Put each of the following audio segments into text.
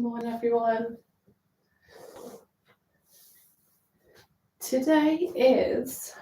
morning, everyone. Today is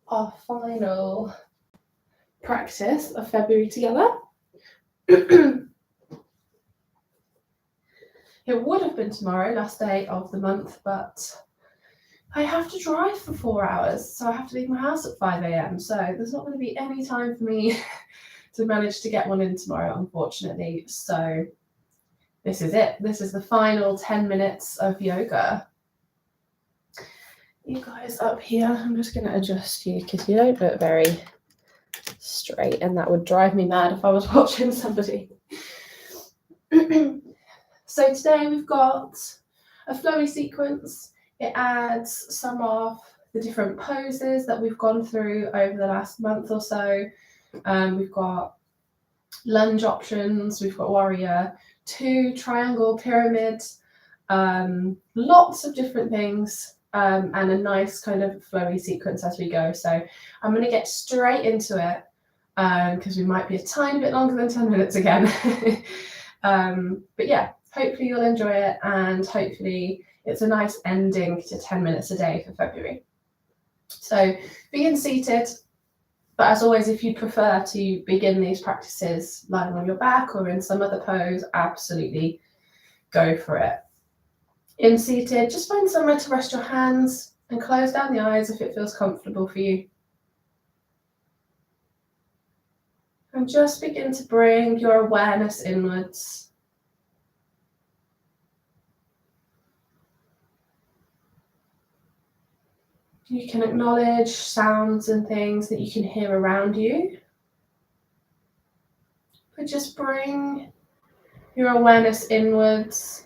our final practice of February together. It would have been tomorrow, last day of the month, but I have to drive for 4 hours, so I have to leave my house at 5 a.m. So there's not going to be any time for me to manage to get one in tomorrow, unfortunately. So this is it. This is the final 10 minutes of yoga. You guys up here, I'm just going to adjust you because you don't look very straight, and that would drive me mad if I was watching somebody. So today we've got a flowy sequence. It adds some of the different poses that we've gone through over the last month or so. We've got lunge options, we've got warrior, 2 triangle pyramids, lots of different things, and a nice kind of flowy sequence as we go. So I'm going to get straight into it because we might be a tiny bit longer than 10 minutes again. But yeah, hopefully you'll enjoy it, and hopefully it's a nice ending to 10 minutes a day for February. So begin seated, but as always, if you prefer to begin these practices lying on your back or in some other pose, absolutely go for it. In seated, just find somewhere to rest your hands and close down the eyes if it feels comfortable for you. And just begin to bring your awareness inwards. You can acknowledge sounds and things that you can hear around you. But just bring your awareness inwards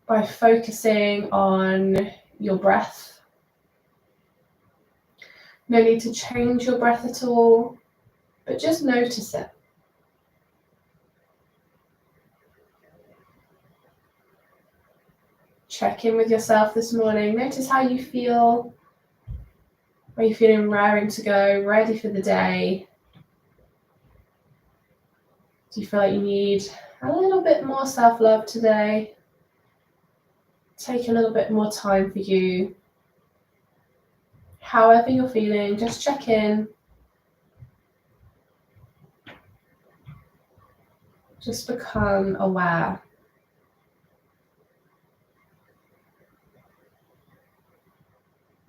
by focusing on your breath. No need to change your breath at all, but just notice it. Check in with yourself this morning. Notice how you feel. Are you feeling raring to go, ready for the day? Do you feel like you need a little bit more self-love today? Take a little bit more time for you. However you're feeling, just check in. Just become aware.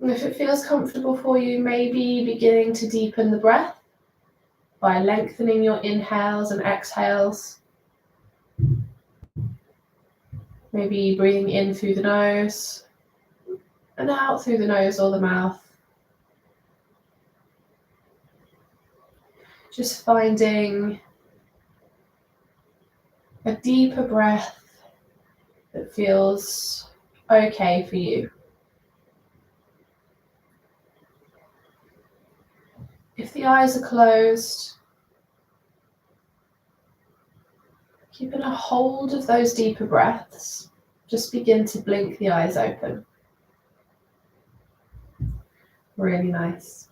And if it feels comfortable for you, maybe beginning to deepen the breath by lengthening your inhales and exhales. Maybe breathing in through the nose and out through the nose or the mouth. Just finding a deeper breath that feels okay for you. If the eyes are closed, keeping a hold of those deeper breaths, just begin to blink the eyes open. Really nice.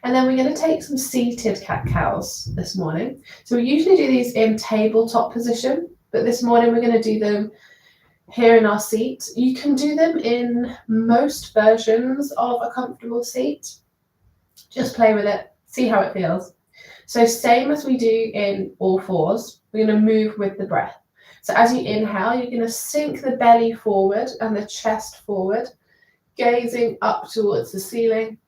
And then we're going to take some seated cat-cows this morning. So we usually do these in tabletop position, but this morning we're going to do them here in our seat. You can do them in most versions of a comfortable seat. Just play with it, see how it feels. So same as we do in all fours, we're going to move with the breath. So as you inhale, you're going to sink the belly forward and the chest forward, gazing up towards the ceiling.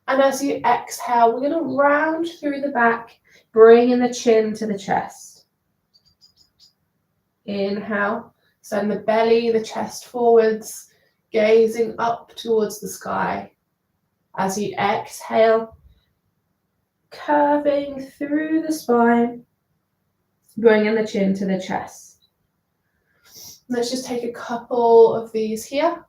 And as you exhale, we're going to round through the back, bringing the chin to the chest. Inhale, send the belly, the chest forwards, gazing up towards the sky. As you exhale, curving through the spine, bringing the chin to the chest. Let's just take a couple of these here.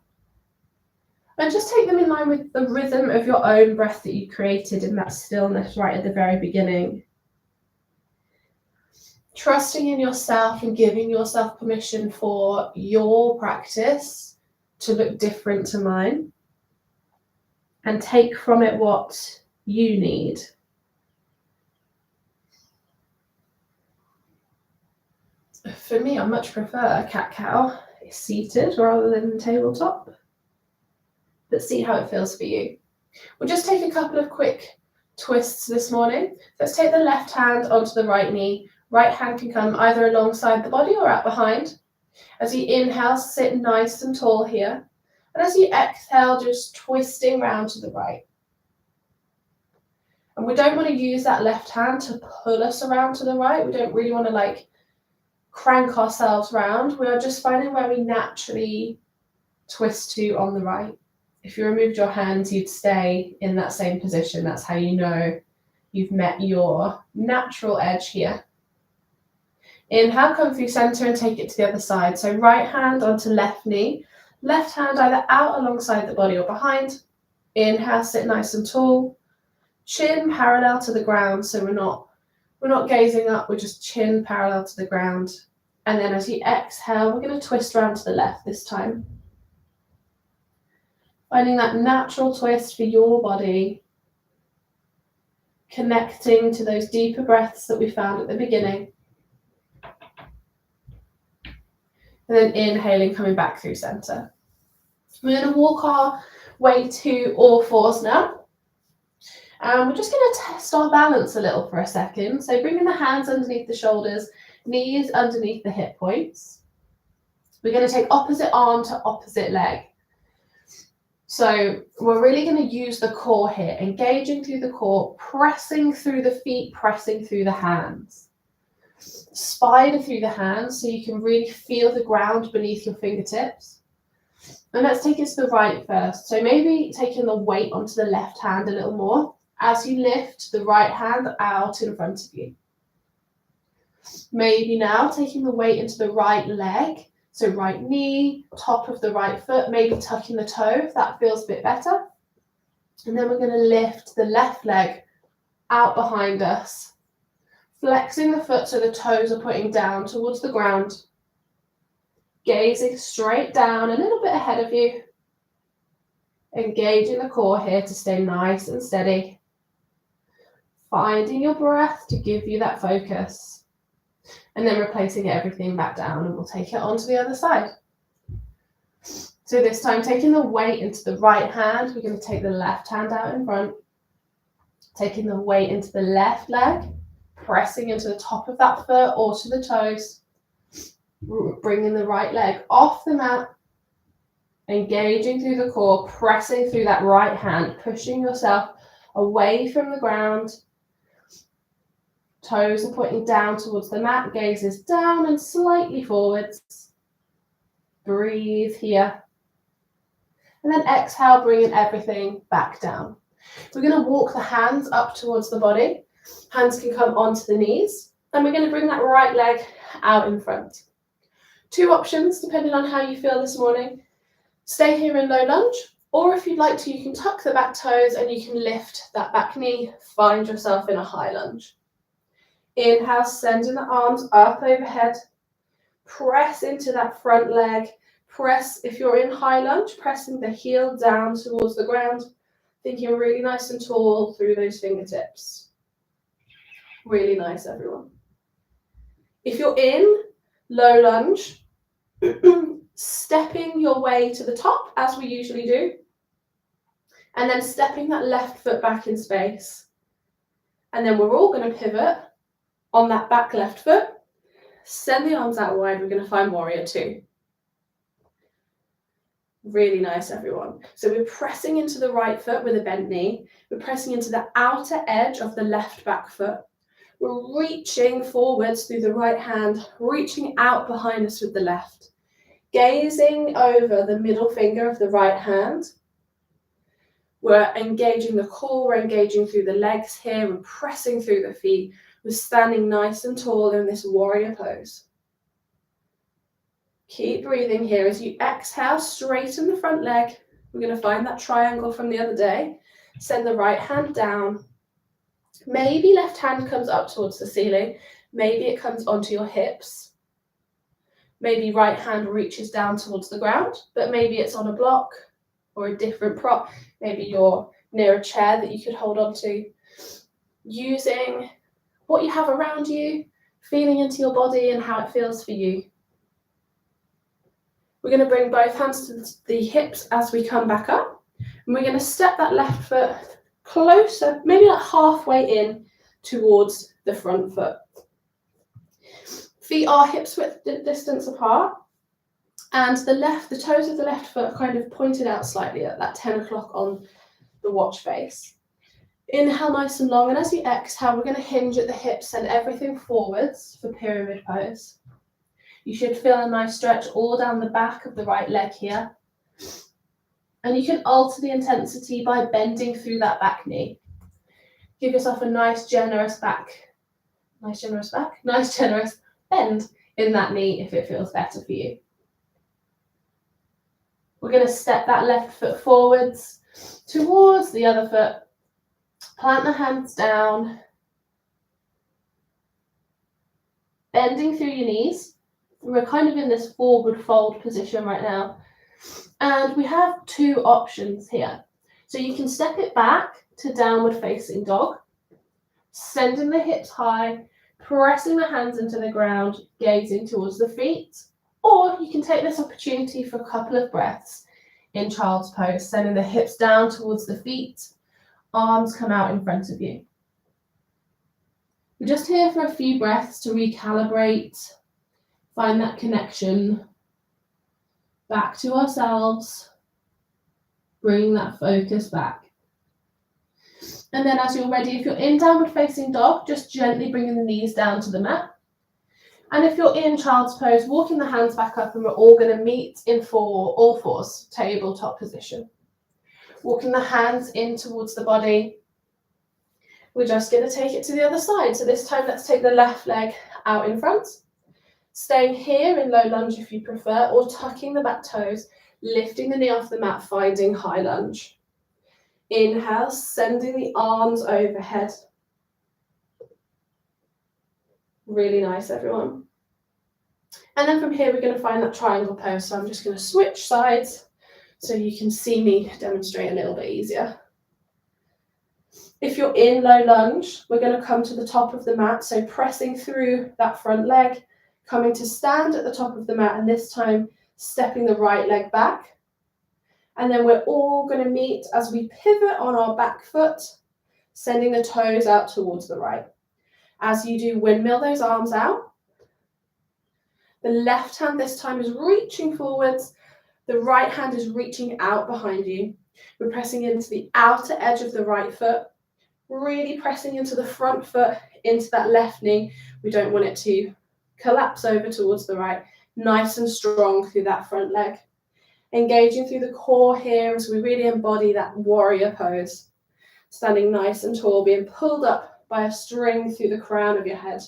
And just take them in line with the rhythm of your own breath that you created in that stillness right at the very beginning. Trusting in yourself and giving yourself permission for your practice to look different to mine. And take from it what you need. For me, I much prefer cat-cow seated rather than tabletop. But see how it feels for you. We'll just take a couple of quick twists this morning. Let's take the left hand onto the right knee. Right hand can come either alongside the body or out behind. As you inhale, sit nice and tall here. And as you exhale, just twisting round to the right. And we don't want to use that left hand to pull us around to the right. We don't really want to like crank ourselves round. We are just finding where we naturally twist to on the right. If you removed your hands, you'd stay in that same position. That's how you know you've met your natural edge here. Inhale, come through center and take it to the other side. So right hand onto left knee, left hand either out alongside the body or behind. Inhale, sit nice and tall. Chin parallel to the ground, so we're not gazing up, we're just chin parallel to the ground. And then as you exhale, we're going to twist around to the left this time. Finding that natural twist for your body, connecting to those deeper breaths that we found at the beginning. And then inhaling, coming back through center. We're going to walk our way to all fours now. And we're just going to test our balance a little for a second. So bringing the hands underneath the shoulders, knees underneath the hip points. We're going to take opposite arm to opposite leg. So we're really going to use the core here, engaging through the core, pressing through the feet, pressing through the hands. Spider through the hands so you can really feel the ground beneath your fingertips. And let's take it to the right first. So maybe taking the weight onto the left hand a little more as you lift the right hand out in front of you. Maybe now taking the weight into the right leg. So right knee, top of the right foot, maybe tucking the toe if that feels a bit better. And then we're going to lift the left leg out behind us, flexing the foot so the toes are pointing down towards the ground, gazing straight down a little bit ahead of you, engaging the core here to stay nice and steady, finding your breath to give you that focus. And then replacing everything back down, and we'll take it onto the other side. So this time, taking the weight into the right hand, we're going to take the left hand out in front, taking the weight into the left leg, pressing into the top of that foot or to the toes, bringing the right leg off the mat, engaging through the core, pressing through that right hand, pushing yourself away from the ground. Toes are pointing down towards the mat, gaze is down and slightly forwards. Breathe here. And then exhale, bringing everything back down. We're going to walk the hands up towards the body. Hands can come onto the knees. And we're going to bring that right leg out in front. Two options, depending on how you feel this morning. Stay here in low lunge, or if you'd like to, you can tuck the back toes and you can lift that back knee. Find yourself in a high lunge. Inhale, sending the arms up overhead. Press into that front leg. Press, if you're in high lunge, pressing the heel down towards the ground. Thinking really nice and tall through those fingertips. Really nice, everyone. If you're in low lunge, stepping your way to the top, as we usually do. And then stepping that left foot back in space. And then we're all going to pivot on that back left foot, send the arms out wide, we're going to find warrior two. Really nice, everyone. So we're pressing into the right foot with a bent knee. We're pressing into the outer edge of the left back foot. We're reaching forwards through the right hand, reaching out behind us with the left. Gazing over the middle finger of the right hand. We're engaging the core, we're engaging through the legs here, we're pressing through the feet. We're standing nice and tall in this warrior pose. Keep breathing here. As you exhale, straighten the front leg. We're going to find that triangle from the other day. Send the right hand down. Maybe left hand comes up towards the ceiling. Maybe it comes onto your hips. Maybe right hand reaches down towards the ground, but maybe it's on a block or a different prop. Maybe you're near a chair that you could hold on to. Using what you have around you, feeling into your body and how it feels for you. We're going to bring both hands to the hips as we come back up. And we're going to step that left foot closer, maybe like halfway in towards the front foot. Feet are hips width distance apart. And the toes of the left foot kind of pointed out slightly at that 10 o'clock on the watch face. Inhale nice and long, and as you exhale, we're going to hinge at the hips, send everything forwards for pyramid pose. You should feel a nice stretch all down the back of the right leg here. And you can alter the intensity by bending through that back knee. Give yourself a nice generous bend in that knee if it feels better for you. We're going to step that left foot forwards towards the other foot. Plant the hands down. Bending through your knees. We're kind of in this forward fold position right now. And we have two options here. So you can step it back to downward facing dog, sending the hips high, pressing the hands into the ground, gazing towards the feet. Or you can take this opportunity for a couple of breaths in child's pose, sending the hips down towards the feet, arms come out in front of you. We're just here for a few breaths to recalibrate, find that connection back to ourselves, bring that focus back. And then as you're ready, if you're in downward facing dog, just gently bringing the knees down to the mat. And if you're in child's pose, walking the hands back up, and we're all going to meet in all fours, tabletop position. Walking the hands in towards the body. We're just going to take it to the other side. So this time, let's take the left leg out in front. Staying here in low lunge if you prefer, or tucking the back toes, lifting the knee off the mat, finding high lunge. Inhale, sending the arms overhead. Really nice, everyone. And then from here, we're going to find that triangle pose. So I'm just going to switch sides so you can see me demonstrate a little bit easier. If you're in low lunge, we're going to come to the top of the mat. So pressing through that front leg, coming to stand at the top of the mat, and this time stepping the right leg back. And then we're all going to meet as we pivot on our back foot, sending the toes out towards the right. As you do, windmill those arms out. The left hand this time is reaching forwards. The right hand is reaching out behind you. We're pressing into the outer edge of the right foot, really pressing into the front foot, into that left knee. We don't want it to collapse over towards the right. Nice and strong through that front leg. Engaging through the core here as we really embody that warrior pose. Standing nice and tall, being pulled up by a string through the crown of your head.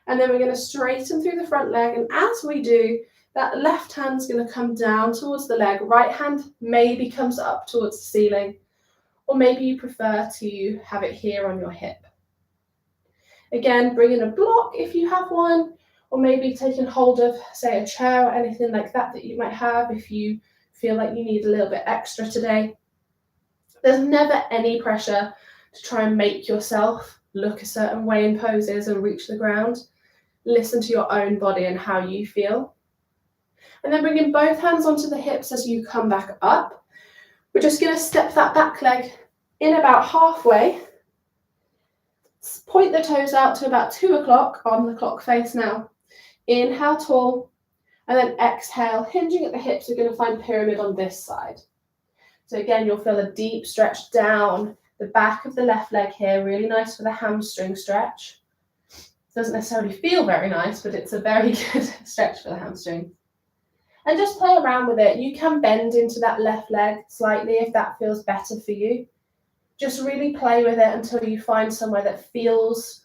And then we're going to straighten through the front leg. And as we do, that left hand's going to come down towards the leg. Right hand maybe comes up towards the ceiling. Or maybe you prefer to have it here on your hip. Again, bring in a block if you have one. Or maybe taking hold of, say, a chair or anything like that that you might have if you feel like you need a little bit extra today. There's never any pressure to try and make yourself look a certain way in poses and reach the ground. Listen to your own body and how you feel. And then bringing both hands onto the hips as you come back up. We're just going to step that back leg in about halfway. Point the toes out to about 2 o'clock on the clock face now. Inhale tall, and then exhale, hinging at the hips. We're going to find pyramid on this side. So again, you'll feel a deep stretch down the back of the left leg here. Really nice for the hamstring stretch. Doesn't necessarily feel very nice, but it's a very good stretch for the hamstring. And just play around with it. You can bend into that left leg slightly if that feels better for you. Just really play with it until you find somewhere that feels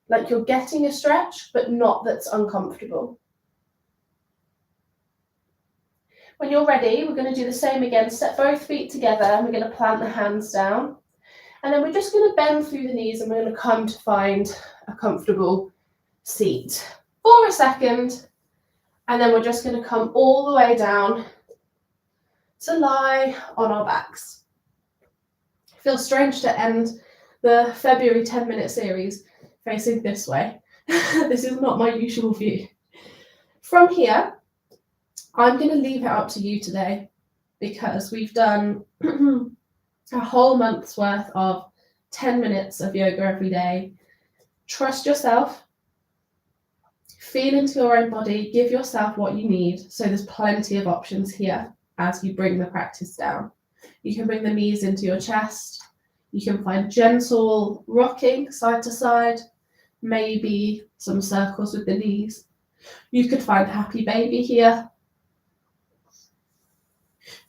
like you're getting a stretch, but not that's uncomfortable. When you're ready, we're going to do the same again. Step both feet together and we're going to plant the hands down. And then we're just going to bend through the knees and we're going to come to find a comfortable seat for a second. And then we're just going to come all the way down to lie on our backs. It feels strange to end the February 10-minute series facing this way. This is not my usual view. From here, I'm going to leave it up to you today, because we've done a whole month's worth of 10 minutes of yoga every day. Trust yourself. Feel into your own body. Give yourself what you need. So there's plenty of options here as you bring the practice down. You can bring the knees into your chest. You can find gentle rocking side to side, maybe some circles with the knees. You could find happy baby here.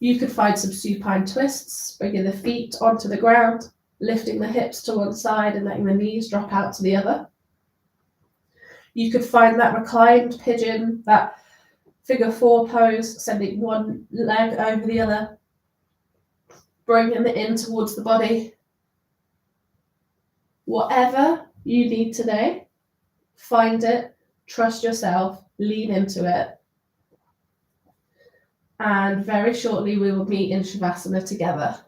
You could find some supine twists, bringing the feet onto the ground, lifting the hips to one side and letting the knees drop out to the other. You could find that reclined pigeon, that figure 4 pose, sending one leg over the other, bringing it in towards the body. Whatever you need today, find it, trust yourself, lean into it. And very shortly we will meet in Shavasana together.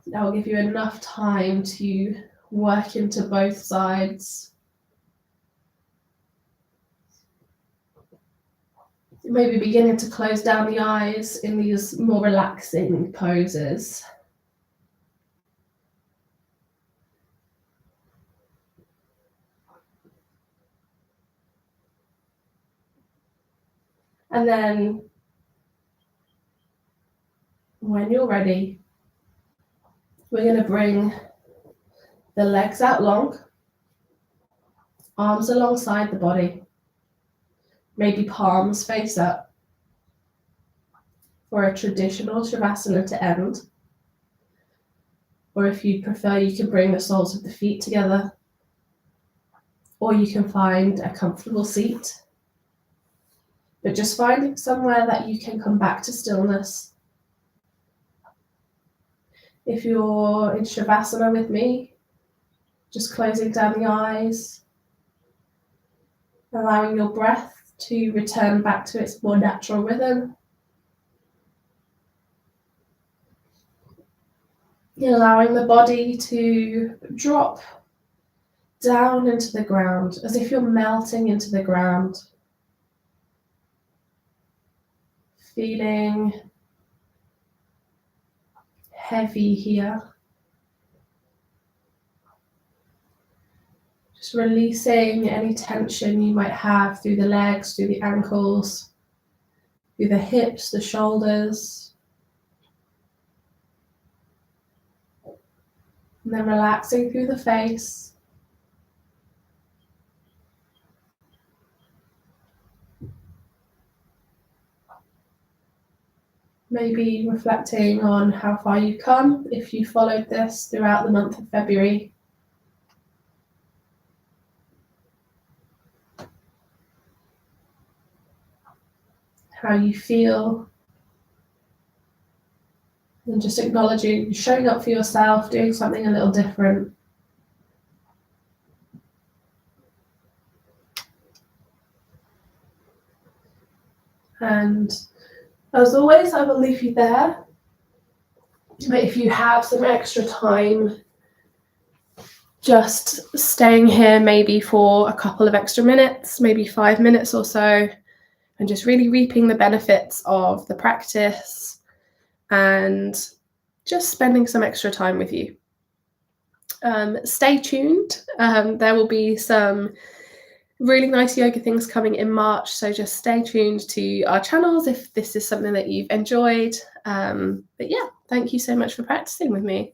That will give you enough time to work into both sides. Maybe beginning to close down the eyes in these more relaxing poses. And then when you're ready, we're going to bring the legs out long, arms alongside the body, maybe palms face up for a traditional Shavasana to end. Or if you prefer, you can bring the soles of the feet together, or you can find a comfortable seat. But just finding somewhere that you can come back to stillness. If you're in Shavasana with me, just closing down the eyes, allowing your breath to return back to its more natural rhythm. Allowing the body to drop down into the ground as if you're melting into the ground. Feeling heavy here. Just releasing any tension you might have through the legs, through the ankles, through the hips, the shoulders. And then relaxing through the face. Maybe reflecting on how far you've come if you followed this throughout the month of February. How you feel. And just acknowledging, showing up for yourself, doing something a little different. And as always, I will leave you there. But if you have some extra time, just staying here maybe for a couple of extra minutes, maybe 5 minutes or so, and just really reaping the benefits of the practice and just spending some extra time with you. Stay tuned. There will be some really nice yoga things coming in March, so just stay tuned to our channels if this is something that you've enjoyed. But yeah, thank you so much for practicing with me.